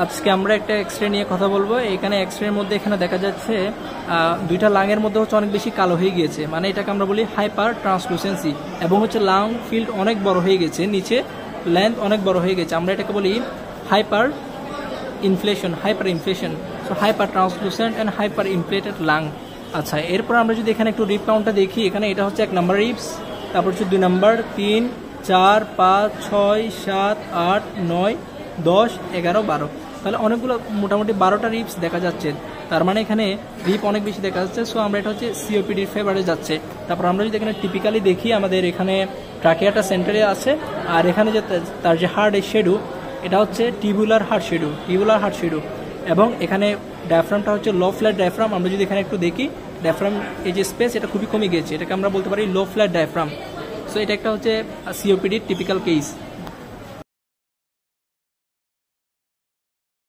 আজকে আমরা একটা এক্সরে নিয়ে কথা বলবো। এখানে এক্সরের মধ্যে এখানে দেখা যাচ্ছে দুইটা লাংয়ের মধ্যে হচ্ছে অনেক বেশি কালো হয়ে গিয়েছে, মানে এটাকে আমরা বলি হাইপার ট্রান্সলুসেন্সি, এবং হচ্ছে লাং ফিল্ড অনেক বড় হয়ে গেছে, নিচে লেন্থ অনেক বড় হয়ে গেছে। আমরা এটাকে বলি hyper inflation. So hyper translucent and hyper inflated lung. আচ্ছা, এরপর আমরা যদি এখানে একটু রিপ কাউন্টটা দেখি, এখানে এটা হচ্ছে 1 নাম্বার রিপস, তারপর হচ্ছে 2 নাম্বার, 3, 4, 5, 6, 7, 8, 9, 10, 11, 12, তাহলে অনেকগুলো মোটামুটি 12টা রিপস দেখা যাচ্ছে। তার মানে এখানে রিপ অনেক বেশি দেখা যাচ্ছে। সো আমরা এটা হচ্ছে সিওপিডির ফেভারে যাচ্ছে। তারপর আমরা যদি এখানে টিপিক্যালি দেখি, আমাদের এখানে ট্রাকিয়াটা সেন্টারে আছে, আর এখানে যে তার যে হার্ট শেডু, এটা হচ্ছে টিবুলার হার্ট শেডু, এবং এখানে ডায়াফ্রামটা হচ্ছে লো ফ্ল্যাট ডায়াফ্রাম। আমরা যদি এখানে একটু দেখি, ডায়াফ্রাম এই যে স্পেস এটা খুবই কমে গেছে, এটাকে আমরা বলতে পারি লো ফ্ল্যাট ডায়াফ্রাম। সো এটা একটা হচ্ছে সিওপিডির টিপিক্যাল কেস।